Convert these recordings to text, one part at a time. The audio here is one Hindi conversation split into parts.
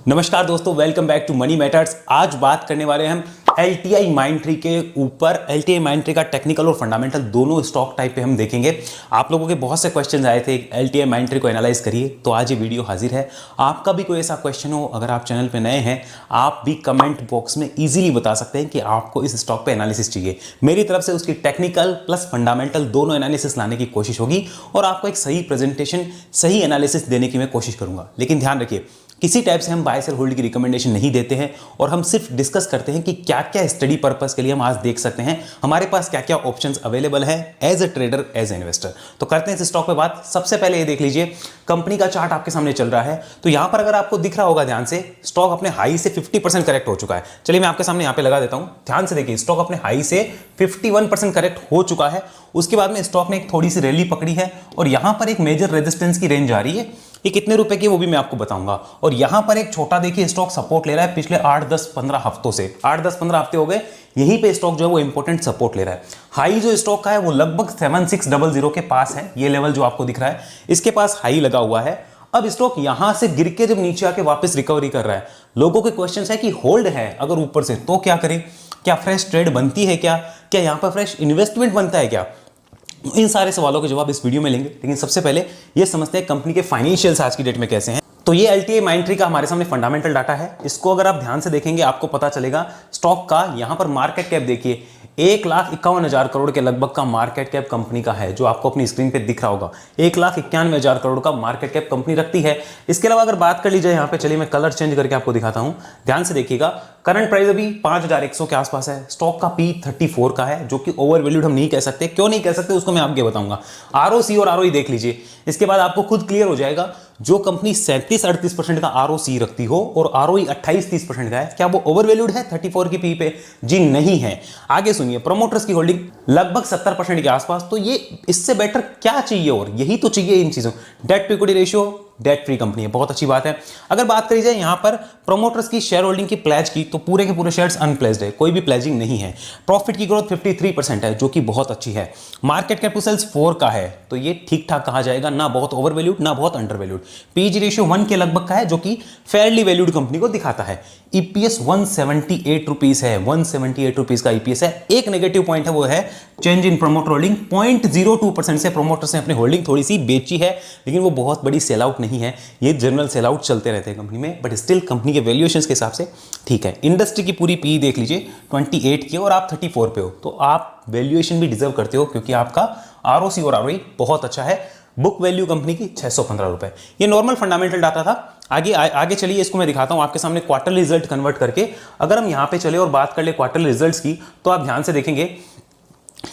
नमस्कार दोस्तों, welcome back to money matters. आज बात करने वाले हैं हम LTI माइंडट्री के ऊपर। LTI माइंडट्री का टेक्निकल और फंडामेंटल दोनों स्टॉक टाइप पे हम देखेंगे। आप लोगों के बहुत से क्वेश्चंस आए थे LTI माइंडट्री को एनालाइज करिए, तो आज ये वीडियो हाजिर है। आपका भी कोई ऐसा क्वेश्चन हो, अगर आप चैनल पे नए हैं, आप भी कमेंट बॉक्स में इजीली बता सकते हैं कि आपको इस स्टॉक पे एनालिसिस चाहिए। मेरी तरफ से उसकी टेक्निकल प्लस फंडामेंटल दोनों एनालिसिस लाने की कोशिश होगी और आपको एक सही प्रेजेंटेशन, सही एनालिसिस देने की मैं कोशिश करूंगा। लेकिन ध्यान रखिए, किसी टाइप से हम बाय सेल होल्ड की रिकमेंडेशन नहीं देते हैं और हम सिर्फ डिस्कस करते हैं कि क्या क्या स्टडी पर्पस के लिए हम आज देख सकते हैं, हमारे पास क्या क्या ऑप्शंस अवेलेबल है as a trader, as a investor. तो करते हैं इस स्टॉक पे बात। सबसे पहले ये देख लीजिए, कंपनी का चार्ट आपके सामने चल रहा है। तो यहां पर अगर आपको दिख रहा होगा ध्यान से, स्टॉक अपने हाई से 50% करेक्ट हो चुका है। चलिए मैं आपके सामने यहां पे लगा देता हूं, ध्यान से देखिए, स्टॉक अपने हाई से 51% करेक्ट हो चुका है। उसके बाद में स्टॉक ने एक थोड़ी सी रैली पकड़ी है और यहां पर एक मेजर रेजिस्टेंस की रेंज आ रही है। ये कितने रुपए की वो भी मैं आपको बताऊंगा। और यहां पर एक छोटा देखिए स्टॉक सपोर्ट ले रहा है पिछले 8-10-15 हफ्तों से। 8-10-15 हफ्ते हो गए यहीं पे स्टॉक जो है वो इंपॉर्टेंट सपोर्ट ले रहा है। हाई जो स्टॉक का है वो लगभग 7600 के पास है। ये लेवल जो आपको दिख रहा है, इसके पास हाई लगा हुआ है। अब स्टॉक यहां से गिर के जब नीचे आके वापस रिकवरी कर रहा है, लोगों के क्वेश्चन है कि होल्ड है अगर ऊपर से तो क्या करें, क्या फ्रेश ट्रेड बनती है, क्या यहां पर फ्रेश इन्वेस्टमेंट बनता है क्या? इन सारे सवालों के जवाब इस वीडियो में लेंगे। लेकिन सबसे पहले ये समझते हैं कंपनी के फाइनेंशियल्स आज की डेट में कैसे हैं। तो ये LTI माइंडट्री का हमारे सामने फंडामेंटल डाटा है। इसको अगर आप ध्यान से देखेंगे आपको पता चलेगा स्टॉक का यहां पर मार्केट कैप देखिए, 1,51,000 करोड़ के लगभग का मार्केट कैप कंपनी का है, जो आपको अपनी स्क्रीन पे दिख रहा होगा। 1,91,000 करोड़ का मार्केट कैप कंपनी रखती है। इसके अलावा अगर बात कर ली जाए यहाँ पे, चलिए मैं कलर चेंज करके आपको दिखाता हूं, ध्यान से देखिएगा। करंट प्राइस अभी 5,100 के आसपास है। स्टॉक का P34 का है, जो कि ओवर वैल्यूड हम नहीं कह सकते। क्यों नहीं कह सकते उसको मैं आपको बताऊंगा। ROC और ROE देख लीजिए, इसके बाद आपको खुद क्लियर हो जाएगा। जो कंपनी 37-38% का ROC रखती हो और ROE 28-30% का है, क्या वो ओवर वैल्यूड है 34 की P पे? जी नहीं है। आगे सुनिए, प्रमोटर्स की होल्डिंग लगभग 70% के आसपास। तो ये इससे बेटर क्या चाहिए? और यही तो चाहिए इन चीजों। Debt to equity ratio, debt free company है, बहुत अच्छी बात है। अगर बात करी जाए यहां पर प्रमोटर्स की शेयर होल्डिंग की प्लेज की, तो पूरे के पूरे शेयर्स अनप्लेज्ड है, कोई भी प्लेजिंग नहीं है। प्रॉफिट की ग्रोथ 53% है, जो कि बहुत अच्छी है। मार्केट कैप टू सेल्स 4 का है, तो ये ठीक ठाक कहा जाएगा, ना बहुत ओवर वैल्यूड ना बहुत अंडर वैल्यूड। पीजी रेशियो 1 के लगभग का है, जो कि फेयरली वैल्यूड कंपनी को दिखाता है। ईपीएस 178 रुपीज है, 178 रुपीज का ईपीएस है। एक नेगेटिव पॉइंट है, वो है चेंज इन प्रमोटर होल्डिंग। 0.02% से प्रमोटर्स ने अपनी होल्डिंग थोड़ी सी बेची है, लेकिन वो बहुत बड़ी सेल आउट नहीं है। ये जनरल सेल आउट चलते रहते हैं कंपनी में, बट स्टिल कंपनी के वैल्यूएशंस के हिसाब से ठीक है। इंडस्ट्री की पूरी पी देख लीजिए 28 की, और आप 34 पे हो, तो आप वैल्यूएशन भी डिजर्व करते हो, क्योंकि आपका ROC और ROE बहुत अच्छा है। बुक वैल्यू कंपनी की 615 रुपए। ये नॉर्मल फंडामेंटल डाटा था। आगे चलिए, इसको मैं दिखाता हूं आपके सामने क्वार्टरली रिजल्ट कन्वर्ट करके। अगर हम यहां पे चले और बात कर ले क्वार्टरली रिजल्ट्स की, तो आप ध्यान से देखेंगे,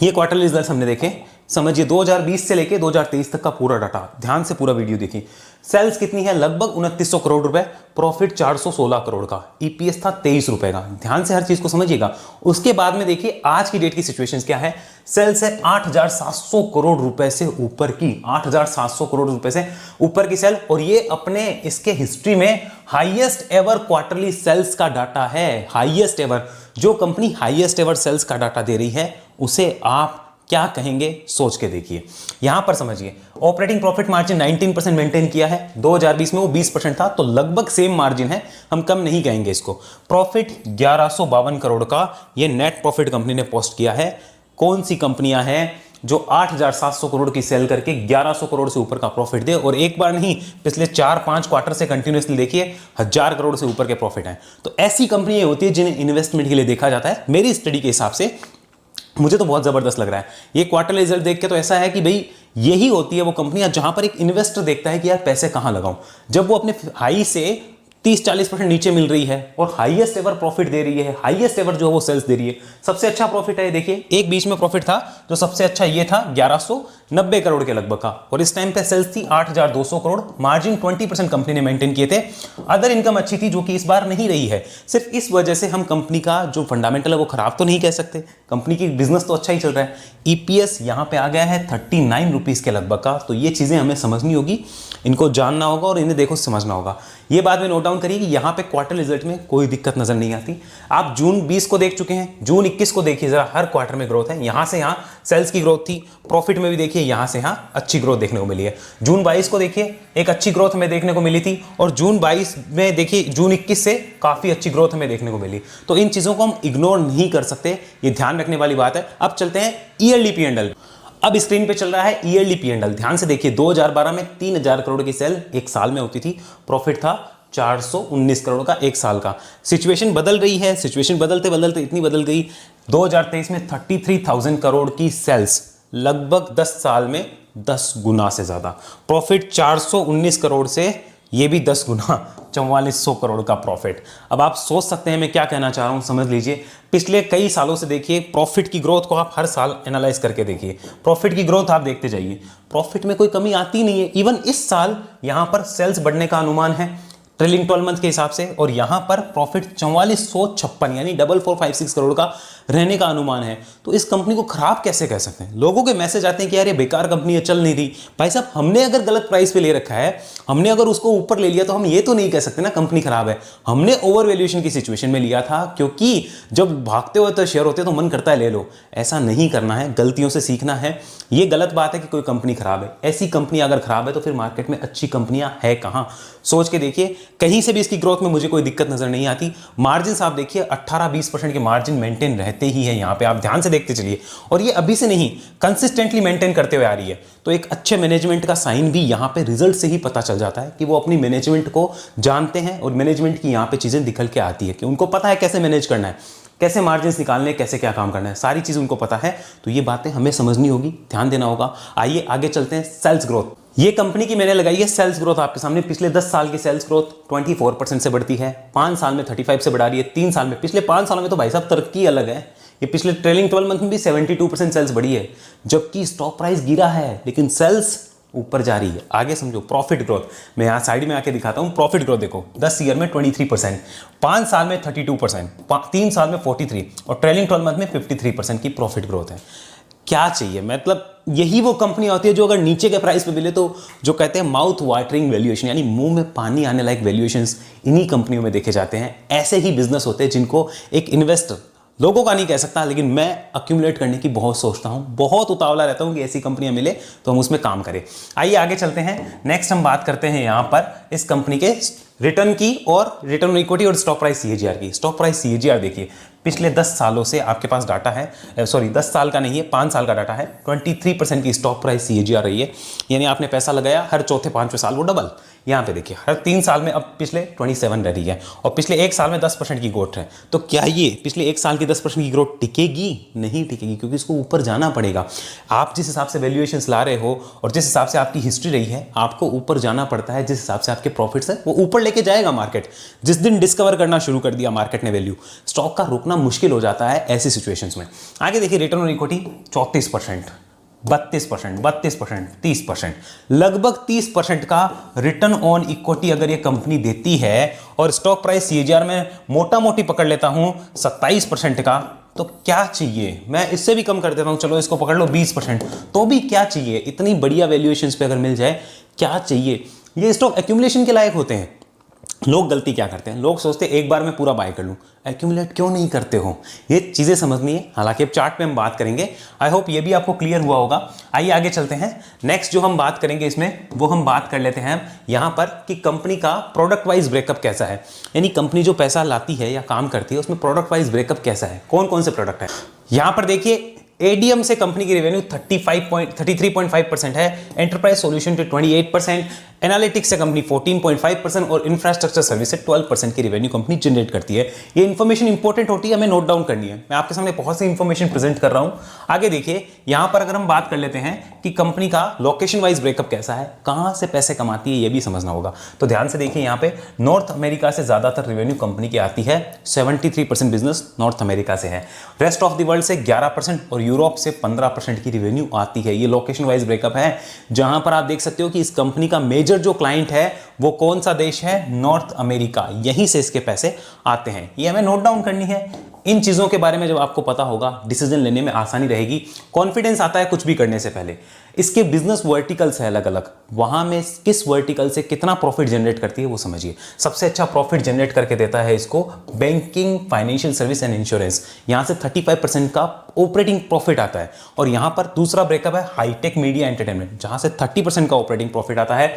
ये क्वार्टरली रिजल्ट्स हमने देखे, समझिए 2020 से लेके 2023 तक का पूरा डाटा, ध्यान से पूरा वीडियो देखिए। सेल्स कितनी है? लगभग 2900 करोड़ रुपए। प्रॉफिट 416 करोड़ का। ईपीएस था 23 रुपए का। ध्यान से हर चीज को समझिएगा। उसके बाद में देखिए आज की डेट की सिचुएशंस क्या है। सेल्स है 8,700 करोड़ रुपए से ऊपर की, 8,700 करोड़ रुपए से ऊपर की सेल, और ये अपने इसके हिस्ट्री में हाईएस्ट एवर क्वार्टरली सेल्स का डाटा है। हाईएस्ट एवर, जो कंपनी हाईएस्ट एवर सेल्स का डाटा दे रही है, उसे आप क्या कहेंगे सोच के देखिए। यहां पर समझिए, ऑपरेटिंग प्रॉफिट मार्जिन 19% मेंटेन किया है। 2020 में वो 20% था, तो लगभग सेम मार्जिन है, हम कम नहीं कहेंगे इसको। प्रॉफिट 1152 करोड़ का ये नेट प्रॉफिट कंपनी ने पोस्ट किया है। कौन सी कंपनियां हैं जो 8,700 करोड़ की सेल करके 1100 करोड़ से ऊपर का प्रॉफिट दे? और एक बार नहीं, पिछले 4-5 क्वार्टर से कंटिन्यूअसली देखिए 1000 करोड़ से ऊपर के प्रॉफिट हैं। तो ऐसी कंपनियां होती है जिन्हें इन्वेस्टमेंट के लिए देखा जाता है। मेरी स्टडी के हिसाब से मुझे तो बहुत जबरदस्त लग रहा है ये क्वार्टर रिजल्ट देख के। तो ऐसा है कि भाई यही होती है वो कंपनियां जहां पर एक इन्वेस्टर देखता है कि यार पैसे कहां लगाऊं। जब वो अपने हाई से 30-40% नीचे मिल रही है और हाईएस्ट एवर प्रॉफिट दे रही है, हाईएस्ट एवर जो है वो सेल्स दे रही है, सबसे अच्छा प्रॉफिट है। देखिए एक बीच में प्रॉफिट था जो सबसे अच्छा, ये था 1190 करोड़ के लगभग का, और इस टाइम पे सेल्स थी 8,200 करोड़। मार्जिन 20% कंपनी ने मेंटेन किए थे। अदर इनकम अच्छी थी, जो कि इस बार नहीं रही है। सिर्फ इस वजह से हम कंपनी का जो फंडामेंटल है वो खराब तो नहीं कह सकते, कंपनी की बिजनेस तो अच्छा ही चल रहा है। ईपीएस यहां पे आ गया है 39 रुपीज के लगभग का। तो ये चीजें हमें समझनी होगी, इनको जानना होगा और इन्हें देखो समझना होगा। ये बात में नोट डाउन करिए कि यहां पे क्वार्टर रिजल्ट में कोई दिक्कत नजर नहीं आती। आप जून 20 को देख चुके हैं, जून 21 को देखिए जरा, हर क्वार्टर में ग्रोथ है। यहां से यहां सेल्स की ग्रोथ थी, प्रॉफिट में भी देखिए देखिए यहाँ से यहाँ अच्छी ग्रोथ देखने को मिली है। जून 22 को देखिए एक अच्छी ग्रोथ हमें देखने को मिली थी, और जून 22 में देखिए जून 21 से काफ़ी अच्छी ग्रोथ हमें देखने को मिली। तो इन चीज़ों को हम इग्नोर नहीं कर सकते, ये ध्यान रखने वाली बात है। अब चलते हैं ईयरली P&L। अब स्क्रीन पे चल रहा है ईयरली P&L। ध्यान से देखिए 2012 में 3000 करोड़ की सेल एक साल में होती थी, प्रॉफिट था 419 करोड़ का एक साल का। सिचुएशन बदल रही है, सिचुएशन बदलते बदलते इतनी बदल गई, 2023 में 33,000 करोड़ की सेल्स, लगभग 10 साल में 10 गुना से ज़्यादा प्रॉफिट, 419 करोड़ से ये भी 10 गुना, 4400 करोड़ का प्रॉफिट। अब आप सोच सकते हैं मैं क्या कहना चाह रहा हूं, समझ लीजिए। पिछले कई सालों से देखिए प्रॉफिट की ग्रोथ को आप हर साल एनालाइज करके देखिए, प्रॉफिट की ग्रोथ आप देखते जाइए, प्रॉफिट में कोई कमी आती नहीं है। इवन इस साल यहां पर सेल्स बढ़ने का अनुमान है ट्रेलिंग 12 मंथ के हिसाब से, और यहां पर प्रॉफिट 4456 यानी 4456 करोड़ का रहने का अनुमान है। तो इस कंपनी को खराब कैसे कह सकते हैं? लोगों के मैसेज आते हैं कि यार ये बेकार कंपनी है, चल नहीं रही। भाई साहब, हमने अगर गलत प्राइस पे ले रखा है, हमने अगर उसको ऊपर ले लिया, तो हम ये तो नहीं कह सकते ना कंपनी खराब है। हमने ओवर वैल्यूएशन की सिचुएशन में लिया था, क्योंकि जब भागते हुए तो शेयर होते तो मन करता है ले लो। ऐसा नहीं करना है, गलतियों से सीखना है। ये गलत बात है कि कोई कंपनी खराब है। ऐसी कंपनी अगर खराब है तो फिर मार्केट में अच्छी कंपनियां है कहां? सोच के देखिए, कहीं से भी इसकी ग्रोथ में मुझे कोई दिक्कत नजर नहीं आती। मार्जिन आप देखिए 18-20% के मार्जिन मेंटेन रहते ही है यहां पे, आप ध्यान से देखते चलिए, और ये अभी से नहीं, कंसिस्टेंटली मेंटेन करते हुए आ रही है। तो एक अच्छे मैनेजमेंट का साइन भी यहां पे रिजल्ट से ही पता चल जाता है कि वो अपनी मैनेजमेंट को जानते हैं, और मैनेजमेंट की यहां पे चीजें निकल के आती है कि उनको पता है कैसे मैनेज करना है, कैसे मार्जिन निकालने, कैसे क्या काम करना है, सारी चीज उनको पता है। तो ये बातें हमें समझनी होगी, ध्यान देना होगा। आइए आगे चलते हैं। सेल्स ग्रोथ, ये कंपनी की मैंने लगाई है सेल्स ग्रोथ आपके सामने। पिछले 10 साल की सेल्स ग्रोथ 24% से बढ़ती है, 5 साल में 35 से बढ़ा रही है, 3 साल में, पिछले 5 सालों में तो भाई साहब तरक्की अलग है। ये पिछले ट्रेलिंग 12 मंथ में भी 72% सेल्स बढ़ी है, जबकि स्टॉक प्राइस गिरा है लेकिन सेल्स ऊपर जा रही है। आगे समझो। प्रॉफिट ग्रोथ, मैं यहां साइड में आके दिखाता हूं। प्रॉफिट ग्रोथ देखो, 10 ईयर में 23%, 5 साल में 32%, 3 साल में 43%, और ट्रेलिंग 12 मंथ में 53% की प्रॉफिट ग्रोथ है। क्या चाहिए? मतलब यही वो कंपनी होती है जो अगर नीचे के प्राइस पे मिले तो जो कहते हैं माउथ वाटरिंग वैल्यूएशन, यानी मुंह में पानी आने लायक वैल्यूएशंस इन्हीं कंपनियों में देखे जाते हैं। ऐसे ही बिजनेस होते हैं जिनको एक इन्वेस्टर, लोगों का नहीं कह सकता, लेकिन मैं अक्यूमुलेट करने की बहुत सोचता हूं, बहुत उतावला रहता हूं कि ऐसी कंपनियां मिले तो हम उसमें काम करें। आइए आगे चलते हैं। नेक्स्ट हम बात करते हैं यहां पर इस कंपनी के रिटर्न की, और रिटर्न ऑन इक्विटी और स्टॉक प्राइस CAGR की। स्टॉक प्राइस CAGR देखिए, पिछले 10 सालों से आपके पास डाटा है, सॉरी 10 साल का नहीं है, 5 साल का डाटा है। 23% की स्टॉक प्राइस CAGR रही है, यानी आपने पैसा लगाया हर चौथे 5वें साल वो डबल। यहाँ पे देखिए हर 3 साल में अब पिछले 27 रह रही है, और पिछले 1 साल में 10% की ग्रोथ है। तो क्या ये पिछले 1 साल की 10% की ग्रोथ टिकेगी? नहीं टिकेगी, क्योंकि इसको ऊपर जाना पड़ेगा। आप जिस हिसाब से वैल्यूएशंस ला रहे हो और जिस हिसाब से आपकी हिस्ट्री रही है, आपको ऊपर जाना पड़ता है। जिस हिसाब से आपके प्रॉफिट्स है वो ऊपर लेके जाएगा मार्केट। जिस दिन डिस्कवर करना शुरू कर दिया मार्केट ने वैल्यू, स्टॉक का रुकना मुश्किल हो जाता है ऐसी सिचुएशंस में। आगे देखिए, रिटर्न ऑन इक्विटी 34%, 32%, 32%, 30%, लगभग 30% का रिटर्न ऑन इक्विटी अगर ये कंपनी देती है, और स्टॉक प्राइस CAGR में मोटा मोटी पकड़ लेता हूं 27% का, तो क्या चाहिए? मैं इससे भी कम कर देता हूं, चलो इसको पकड़ लो 20%, तो भी क्या चाहिए? इतनी बढ़िया वैल्यूएशंस पे अगर मिल जाए, क्या चाहिए? ये स्टॉक एक्यूमुलेशन के लायक होते हैं। लोग गलती क्या करते हैं, लोग सोचते हैं एक बार में पूरा बाय कर लूं, एक्यूमुलेट क्यों नहीं करते हो? ये चीजें समझनी है। हालांकि अब चार्ट पे हम बात करेंगे, आई होप ये भी आपको क्लियर हुआ होगा। आइए आगे चलते हैं। नेक्स्ट जो हम बात करेंगे इसमें, वो हम बात कर लेते हैं यहां पर कि कंपनी का प्रोडक्ट वाइज ब्रेकअप कैसा है, यानी कंपनी जो पैसा लाती है या काम करती है उसमें प्रोडक्ट वाइज ब्रेकअप कैसा है, कौन कौन से प्रोडक्ट है। यहां पर देखिए, ADM से कंपनी की रेवेन्यू 33.5% है, एंटरप्राइज सॉल्यूशन पे 28%, एनालिटिक्स से कंपनी 14.5% और इंफ्रास्ट्रक्चर सर्विस से 12% की रेवेन्यू कंपनी जनरेट करती है। ये इन्फॉर्मेशन इंपॉर्टेंट होती है, हमें नोट डाउन करनी है। मैं आपके सामने बहुत सी इंफॉर्मेशन प्रेजेंट कर रहा हूं। आगे देखिए, यहां पर अगर हम बात कर लेते हैं कि कंपनी का लोकेशन वाइज ब्रेकअप कैसा है, कहां से पैसे कमाती है, ये भी समझना होगा। तो ध्यान से देखिए, यहां पे नॉर्थ अमेरिका से ज्यादातर रेवेन्यू कंपनी की आती है, 73% बिजनेस नॉर्थ अमेरिका से है, रेस्ट ऑफ द वर्ल्ड से 11% और यूरोप से 15% की रेवेन्यू आती है। ये लोकेशन वाइज ब्रेकअप है, जहां पर आप देख सकते हो कि इस कंपनी का मेजर जो क्लाइंट है वो कौन सा देश है, नॉर्थ अमेरिका, यहीं से इसके पैसे आते हैं। ये हमें नोट डाउन करनी है। इन चीजों के बारे में जब आपको पता होगा, डिसीजन लेने में आसानी रहेगी, कॉन्फिडेंस आता है कुछ भी करने से पहले। इसके बिजनेस वर्टिकल्स है अलग अलग, वहां में किस वर्टिकल से कितना प्रॉफिट जनरेट करती है वो समझिए। सबसे अच्छा प्रॉफिट जनरेट करके देता है इसको banking, financial service and insurance, यहां से 35% का ऑपरेटिंग प्रॉफिट आता है। और यहां पर दूसरा ब्रेकअप है हाईटेक मीडिया एंटरटेनमेंट, जहां से 30% का ऑपरेटिंग प्रॉफिट आता है।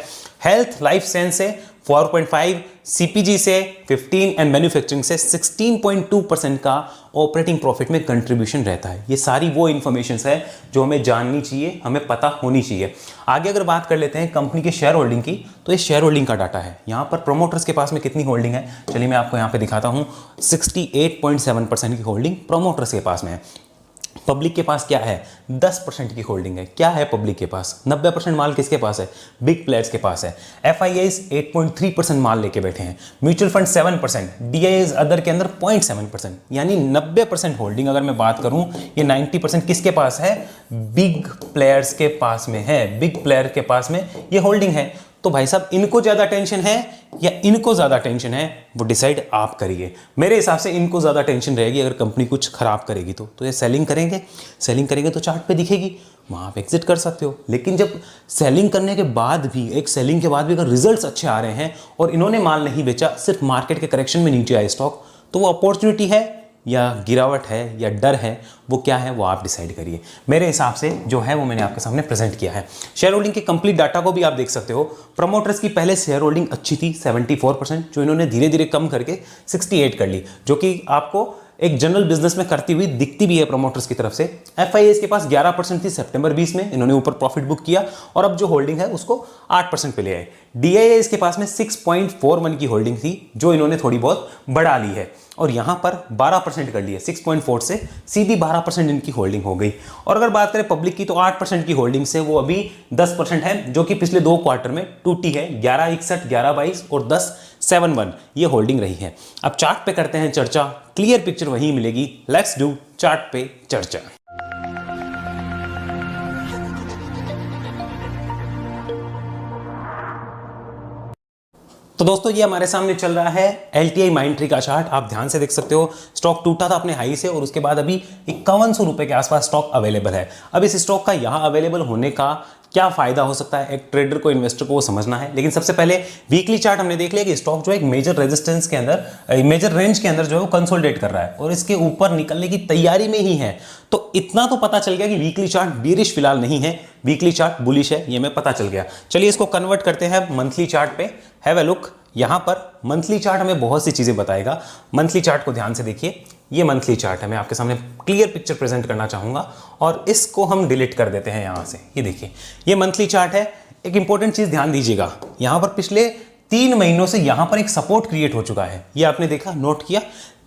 हेल्थ लाइफ साइंस से 4.5, सीपीजी से 15 एंड मैन्युफैक्चरिंग से 16.2% का ऑपरेटिंग प्रॉफिट में कंट्रीब्यूशन रहता है। ये सारी वो इंफॉर्मेशन है जो हमें जाननी चाहिए, हमें पता होनी चाहिए। आगे अगर बात कर लेते हैं कंपनी के शेयर होल्डिंग की, तो ये शेयर होल्डिंग का डाटा है। यहाँ पर प्रोमोटर्स के पास में कितनी होल्डिंग है, चलिए मैं आपको यहाँ पे दिखाता हूँ। 68.7% की होल्डिंग प्रोमोटर्स के पास में है। पब्लिक के पास क्या है, 10% की होल्डिंग है। क्या है पब्लिक के पास, 90% माल किसके पास है, बिग प्लेयर्स के पास है। FIIs 8.3% माल लेके बैठे हैं, म्यूचुअल फंड 7%, DIIs अदर के अंदर 0.7%, यानी 90% होल्डिंग अगर मैं बात करूं, ये 90% किसके पास है, बिग प्लेयर्स के पास में है। बिग प्लेयर के पास में ये होल्डिंग है। तो भाई साहब इनको ज्यादा टेंशन है या इनको ज्यादा टेंशन है, वो डिसाइड आप करिए। मेरे हिसाब से इनको ज्यादा टेंशन रहेगी अगर कंपनी कुछ खराब करेगी तो ये सेलिंग करेंगे तो चार्ट पे दिखेगी, वहां आप एग्जिट कर सकते हो। लेकिन जब सेलिंग करने के बाद भी, एक सेलिंग के बाद भी अगर रिजल्ट्स अच्छे आ रहे हैं और इन्होंने माल नहीं बेचा, सिर्फ मार्केट के करेक्शन में नीचे आए स्टॉक, तो वो अपॉर्चुनिटी है या गिरावट है या डर है, वो क्या है वो आप डिसाइड करिए। मेरे हिसाब से जो है वो मैंने आपके सामने प्रेजेंट किया है। शेयर होल्डिंग के कंप्लीट डाटा को भी आप देख सकते हो। प्रमोटर्स की पहले शेयर होल्डिंग अच्छी थी 74%, जो इन्होंने धीरे धीरे कम करके 68 कर ली, जो कि आपको एक जनरल बिजनेस में करती हुई दिखती भी है प्रमोटर्स की तरफ से। FIIs के पास 11% थी सितंबर 20 में, इन्होंने ऊपर प्रॉफिट बुक किया और अब जो होल्डिंग है उसको 8% पे ले आए। DIIs के पास में 6.41 की होल्डिंग थी, जो इन्होंने थोड़ी बहुत बढ़ा ली है और यहां पर 12% कर लिया, 6.4 से सीधी 12% इनकी होल्डिंग हो गई। और अगर बात करें पब्लिक की, तो 8% की होल्डिंग से वो अभी 10% है, जो कि पिछले 2 क्वार्टर में टूटी है। 11.61, 11.22 और 10.71 ये होल्डिंग रही है। अब चार्ट पे करते हैं चर्चा, क्लियर पिक्चर वहीं मिलेगी। लेट्स डू चार्ट पे चर्चा। तो दोस्तों ये हमारे सामने चल रहा है LTI माइंडट्री का चार्ट, आप ध्यान से देख सकते हो। स्टॉक टूटा था अपने हाई से और उसके बाद अभी 5100 रुपए के आसपास स्टॉक अवेलेबल है। अब इस स्टॉक का यहां अवेलेबल होने का क्या फायदा हो सकता है, एक ट्रेडर को, इन्वेस्टर को वो समझना है। लेकिन सबसे पहले वीकली चार्ट हमने देख लिया कि स्टॉक जो है एक मेजर रेजिस्टेंस के अंदर, मेजर रेंज के अंदर जो है वो कंसोलिडेट कर रहा है और इसके ऊपर निकलने की तैयारी में ही है। तो इतना तो पता चल गया कि वीकली चार्ट बेरिश फिलहाल नहीं है, वीकली चार्ट बुलिश है, ये हमें पता चल गया। चलिए इसको कन्वर्ट करते हैं मंथली चार्ट पे। Have a look. यहां पर मंथली चार्ट हमें बहुत सी चीजें बताएगा। मंथली चार्ट को ध्यान से देखिए, ये मंथली चार्ट है, मैं आपके सामने क्लियर पिक्चर प्रेजेंट करना चाहूंगा और इसको हम डिलीट कर देते हैं यहां से। ये देखिए ये मंथली चार्ट है। एक इंपॉर्टेंट चीज ध्यान दीजिएगा, यहां पर पिछले 3 महीनों से यहां पर एक सपोर्ट क्रिएट हो चुका है, ये आपने देखा, नोट किया।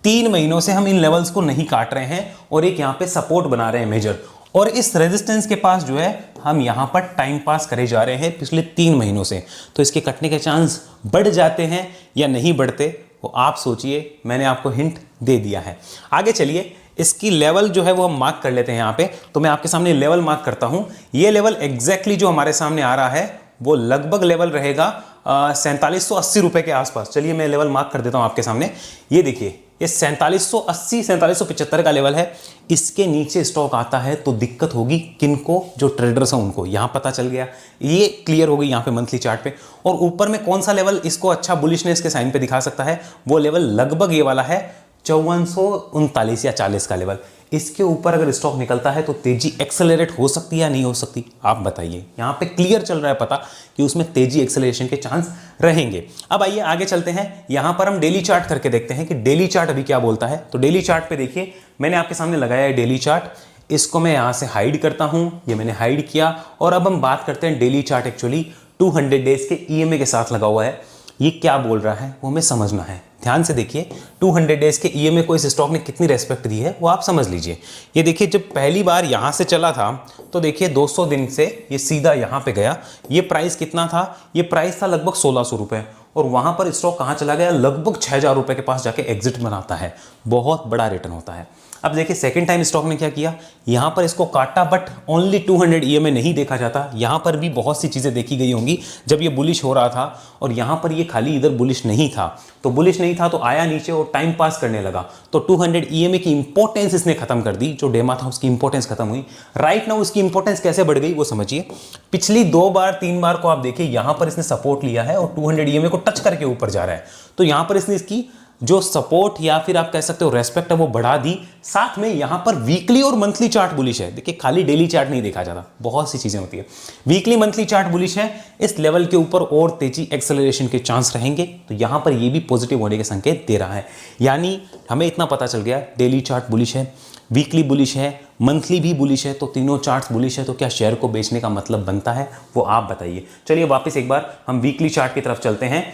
3 महीनों से हम इन लेवल्स को नहीं काट रहे हैं और एक यहां पे सपोर्ट बना रहे हैं मेजर, और इस रेजिस्टेंस के पास जो है हम यहां पर टाइम पास करे जा रहे हैं पिछले 3 महीनों से। तो इसके कटने के चांस बढ़ जाते हैं या नहीं बढ़ते, वो आप सोचिए, मैंने आपको हिंट दे दिया है। आगे चलिए, इसकी लेवल जो है वो हम मार्क कर लेते हैं यहाँ पे। तो मैं आपके सामने लेवल मार्क करता हूं। ये लेवल एग्जैक्टली जो हमारे सामने आ रहा है वो लगभग लेवल रहेगा 4780 रुपए के आसपास। चलिए मैं लेवल मार्क कर देता हूं आपके सामने। ये देखिए ये 4780, 4775 का लेवल है। इसके नीचे स्टॉक आता है तो दिक्कत होगी किनको, जो ट्रेडर्स हैं उनको। यहां पता चल गया, ये क्लियर हो गई यहां पे मंथली चार्ट पे। और ऊपर में कौन सा लेवल इसको अच्छा बुलिशनेस के साइन पे दिखा सकता है, वो लेवल लगभग ये वाला है 5439 या 40 का लेवल। इसके ऊपर अगर स्टॉक निकलता है तो तेजी एक्सेलरेट हो सकती है या नहीं हो सकती, आप बताइए। यहां पे क्लियर चल रहा है पता कि उसमें तेजी एक्सेलरेशन के चांस रहेंगे। अब आइए आगे चलते हैं, यहां पर हम डेली चार्ट करके देखते हैं कि डेली चार्ट अभी क्या बोलता है। तो डेली चार्ट पे देखिए, मैंने आपके सामने लगाया है डेली चार्ट। इसको मैं यहां से हाइड करता हूं, ये मैंने हाइड किया। और अब हम बात करते हैं डेली चार्ट एक्चुअली 200 डेज के EMA के साथ लगा हुआ है। ये क्या बोल रहा है वो हमें समझना है। ध्यान से देखिए, 200 डेज के EMA को इस स्टॉक ने कितनी रेस्पेक्ट दी है वो आप समझ लीजिए। ये देखिए, जब पहली बार यहां से चला था तो देखिए 200 दिन से ये सीधा यहां पे गया। ये प्राइस कितना था, ये प्राइस था लगभग 1600 रुपए, और वहां पर स्टॉक कहां चला गया, लगभग 6000 रुपए के पास जाके एग्जिट बनाता है। बहुत बड़ा रिटर्न होता है। अब देखिए सेकंड टाइम स्टॉक ने क्या किया, यहां पर इसको काटा, बट ओनली 200 ईएमए नहीं देखा जाता, यहां पर भी बहुत सी चीजें देखी गई होंगी जब ये बुलिश हो रहा था, और यहां पर ये खाली इधर बुलिश नहीं था, तो बुलिश नहीं था तो आया नीचे और टाइम पास करने लगा, तो 200 ईएमए की इंपॉर्टेंस इसने खत्म कर दी, जो डेमा था उसकी इंपॉर्टेंस खत्म हुई। राइट नाउ उसकी इंपॉर्टेंस कैसे बढ़ गई वो समझिए। पिछली 2 बार 3 बार को आप देखिए, यहां पर इसने सपोर्ट लिया है और 200 ईएमए को टच करके ऊपर जा रहा है, तो यहां पर इसने इसकी जो सपोर्ट या फिर आप कह सकते हो रेस्पेक्ट है वो बढ़ा दी। साथ में यहां पर वीकली और मंथली चार्ट बुलिश है, देखिए खाली डेली चार्ट नहीं देखा जाता, बहुत सी चीजें होती है। वीकली मंथली चार्ट बुलिश है, इस लेवल के ऊपर और तेजी एक्सेलरेशन के चांस रहेंगे, तो यहां पर ये भी पॉजिटिव होने के संकेत दे रहा है। यानी हमें इतना पता चल गया, डेली चार्ट बुलिश है, वीकली बुलिश है, मंथली भी बुलिश है, तो तीनों चार्ट्स बुलिश है, तो क्या शेयर को बेचने का मतलब बनता है वो आप बताइए। चलिए वापस एक बार हम वीकली चार्ट की तरफ चलते हैं,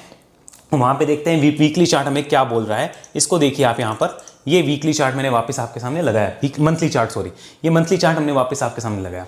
वहां पे देखते हैं वीकली चार्ट हमें क्या बोल रहा है। इसको देखिए आप, यहां पर ये वीकली चार्ट मैंने वापस आपके सामने लगाया, मंथली चार्ट सॉरी, ये मंथली चार्ट हमने वापस आपके सामने लगाया।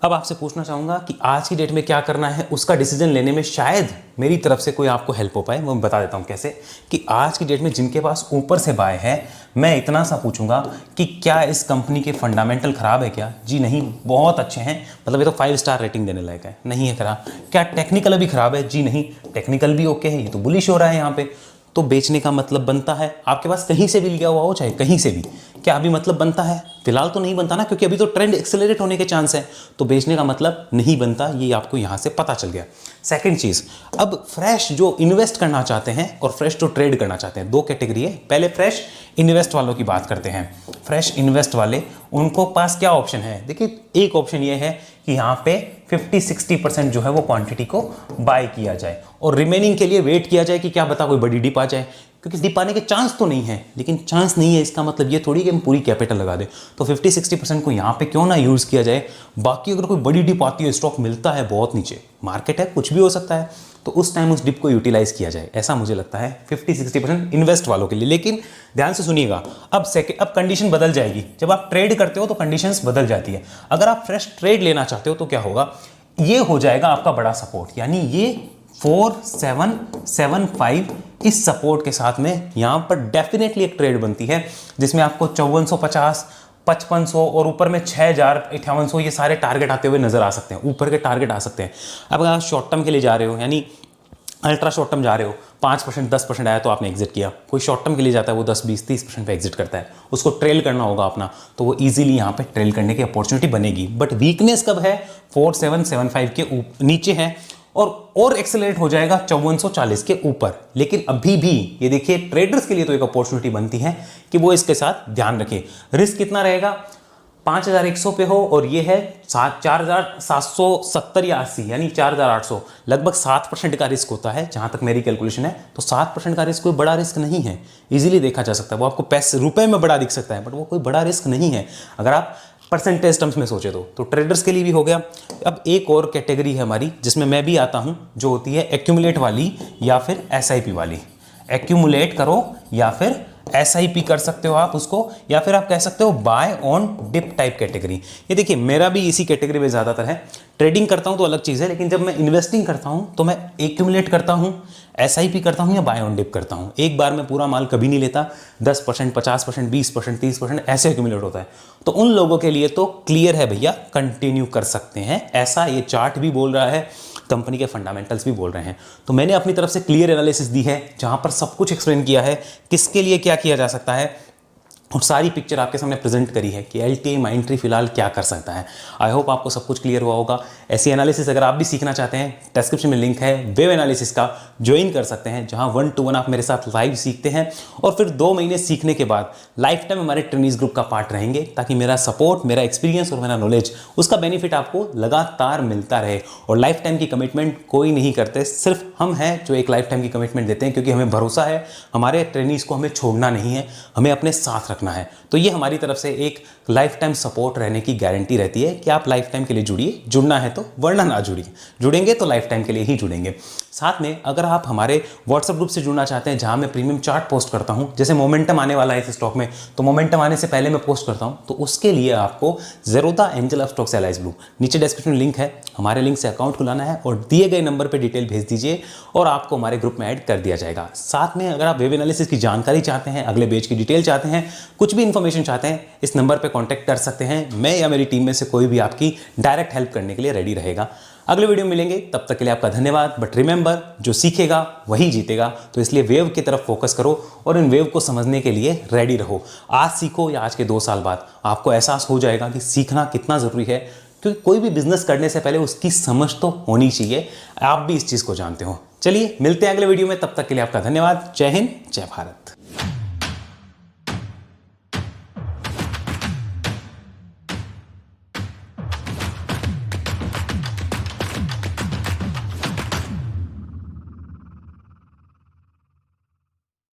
अब आपसे पूछना चाहूंगा कि आज की डेट में क्या करना है, उसका डिसीजन लेने में शायद मेरी तरफ से कोई आपको हेल्प हो पाए, वो मैं बता देता हूं कैसे। कि आज की डेट में जिनके पास ऊपर से बाय है, मैं इतना सा पूछूंगा कि क्या इस कंपनी के फंडामेंटल खराब है क्या? जी नहीं, बहुत अच्छे हैं, मतलब ये तो 5 स्टार रेटिंग देने लायक है, नहीं है खराब। क्या टेक्निकल अभी खराब है? जी नहीं, टेक्निकल भी ओके है, ये तो बुलिश हो रहा है यहाँ पे, तो बेचने का मतलब बनता है। आपके पास कहीं से भी लिया हुआ हो, चाहे कहीं से भी, क्या अभी मतलब बनता है? फिलहाल तो नहीं बनता ना, क्योंकि अभी तो ट्रेंड एक्सेलरेट होने के चांस है, तो बेचने का मतलब नहीं बनता, ये आपको यहां से पता चल गया। सेकंड चीज, अब फ्रेश जो इन्वेस्ट करना चाहते हैं और फ्रेश जो ट्रेड करना चाहते हैं, 2 कैटेगरी है। पहले फ्रेश इन्वेस्ट वालों की बात करते हैं। फ्रेश इन्वेस्ट वाले, उनको पास क्या ऑप्शन है? देखिए एक ऑप्शन ये है कि यहाँ पे 50-60% जो है वो क्वांटिटी को बाय किया जाए और रिमेनिंग के लिए वेट किया जाए कि क्या बता कोई बड़ी डिप आ जाए, क्योंकि डिप आने के चांस तो नहीं है, लेकिन चांस नहीं है इसका मतलब ये थोड़ी कि हम पूरी कैपिटल लगा दें। तो 50-60% को यहाँ पे क्यों ना यूज़ किया जाए। बाकी अगर कोई बड़ी डिप आती है, स्टॉक मिलता है बहुत नीचे, मार्केट है, कुछ भी हो सकता है, तो उस टाइम उस डिप को यूटिलाइज किया जाए, ऐसा मुझे लगता है 50-60% इन्वेस्ट वालों के लिए। लेकिन ध्यान से सुनिएगा, अब कंडीशन बदल जाएगी। जब आप ट्रेड करते हो तो कंडीशंस बदल जाती है। अगर आप फ्रेश ट्रेड लेना चाहते हो तो क्या होगा, ये हो जाएगा आपका बड़ा सपोर्ट, यानी ये 4775 इस सपोर्ट के साथ में यहां पर डेफिनेटली एक ट्रेड बनती है, जिसमें आपको 5450, 5500 और ऊपर में 6000, 5800 ये सारे टारगेट आते हुए नजर आ सकते हैं, ऊपर के टारगेट आ सकते हैं। अब अगर आप शॉर्ट टर्म के लिए जा रहे हो, यानी अल्ट्रा शॉर्ट टर्म जा रहे हो, 5% 10% आया तो आपने एग्जिट किया। कोई शॉर्ट टर्म के लिए जाता है वो 10-20-30% पे एग्जिट करता है, उसको ट्रेल करना होगा अपना, तो वो इजीली यहाँ पे ट्रेल करने की अपॉर्चुनिटी बनेगी। बट वीकनेस कब है? 4775 के नीचे है और एक्सेलरेट हो जाएगा 5440 के ऊपर। लेकिन अभी भी ये देखिए, ट्रेडर्स के लिए तो एक अपॉर्चुनिटी बनती है कि वो इसके साथ ध्यान रखें। रिस्क कितना रहेगा? 5100 पे हो और ये है 4770 या 80, यानी 4800, लगभग 7% का रिस्क होता है जहां तक मेरी कैलकुलेशन है। तो 7% का रिस्क कोई बड़ा रिस्क नहीं है, इजीली देखा जा सकता है। वो आपको पैसे रुपए में बड़ा दिख सकता है, बट वो कोई बड़ा रिस्क नहीं है अगर आप परसेंटेज टर्म्स में सोचे तो ट्रेडर्स के लिए भी हो गया। अब एक और कैटेगरी है हमारी, जिसमें मैं भी आता हूं, जो होती है एक्यूमुलेट वाली या फिर एसआईपी वाली। एक्यूमुलेट करो या फिर एसआईपी कर सकते हो आप उसको, या फिर आप कह सकते हो buy on dip type category. ये देखिए मेरा भी इसी कैटेगरी में ज़्यादातर है। ट्रेडिंग करता हूं तो अलग चीज़ है, लेकिन जब मैं इन्वेस्टिंग करता हूं तो मैं एक्यूमुलेट करता हूं, एसआईपी करता हूं या बाय ऑन डिप करता हूं। एक बार में पूरा माल कभी नहीं लेता, 10%, 50%, 20%, 30% ऐसे एक्यूमुलेट होता है। तो उन लोगों के लिए तो क्लियर है भैया, कंटिन्यू कर सकते हैं, ऐसा ये चार्ट भी बोल रहा है, कंपनी के फंडामेंटल्स भी बोल रहे हैं। तो मैंने अपनी तरफ से क्लियर एनालिसिस दी है, जहां पर सब कुछ एक्सप्लेन किया है, किसके लिए क्या किया जा सकता है, और सारी पिक्चर आपके सामने प्रेजेंट करी है कि LTI माइंडट्री फिलहाल क्या कर सकता है। आई होप आपको सब कुछ क्लियर हुआ होगा। ऐसी एनालिसिस अगर आप भी सीखना चाहते हैं, डिस्क्रिप्शन में लिंक है वेब एनालिसिस का, ज्वाइन कर सकते हैं, जहां 1-to-1 आप मेरे साथ लाइव सीखते हैं और फिर 2 महीने सीखने के बाद लाइफ टाइम हमारे ट्रेनिंग्स ग्रुप का पार्ट रहेंगे, ताकि मेरा सपोर्ट, मेरा एक्सपीरियंस और मेरा नॉलेज, उसका बेनिफिट आपको लगातार मिलता रहे। और लाइफ टाइम की कमिटमेंट कोई नहीं करते, सिर्फ हम हैं जो एक लाइफ टाइम की कमिटमेंट देते हैं, क्योंकि हमें भरोसा है हमारे ट्रेनिंग्स को हमें छोड़ना नहीं है, हमें अपने साथ रखना है। तो ये हमारी तरफ से एक लाइफ टाइम सपोर्ट रहने की गारंटी रहती है कि आप लाइफ टाइम के लिए जुड़िए, जुड़ना है तो, वरना ना जुड़िए, जुड़ेंगे तो लाइफ टाइम के लिए ही जुड़ेंगे। साथ में अगर आप हमारे व्हाट्सएप ग्रुप से जुड़ना चाहते हैं, जहां मैं प्रीमियम चार्ट पोस्ट करता हूं, जैसे मोमेंटम आने वाला है इस स्टॉक में, तो मोमेंटम आने से पहले मैं पोस्ट करता हूं, तो उसके लिए आपको Zerodha angel of stocks allies blue, नीचे डिस्क्रिप्शन में लिंक है, हमारे लिंक से अकाउंट खुलाना है और दिए गए नंबर पर डिटेल भेज दीजिए और आपको हमारे ग्रुप में ऐड कर दिया जाएगा। साथ में अगर आप वेब एनालिसिस की जानकारी चाहते हैं, अगले बैच की डिटेल चाहते हैं, कुछ भी इन्फॉर्मेशन चाहते हैं इस नंबर पे कांटेक्ट कर सकते हैं। मैं या मेरी टीम में से कोई भी आपकी डायरेक्ट हेल्प करने के लिए रेडी रहेगा। अगले वीडियो में मिलेंगे, तब तक के लिए आपका धन्यवाद। बट रिमेंबर, जो सीखेगा वही जीतेगा, तो इसलिए वेव की तरफ फोकस करो और इन वेव को समझने के लिए रेडी रहो। आज सीखो या आज के 2 साल बाद आपको एहसास हो जाएगा कि सीखना कितना ज़रूरी है, क्योंकि कोई भी बिजनेस करने से पहले उसकी समझ तो होनी चाहिए। आप भी इस चीज़ को जानते हो। चलिए मिलते हैं अगले वीडियो में, तब तक के लिए आपका धन्यवाद। जय हिंद, जय भारत।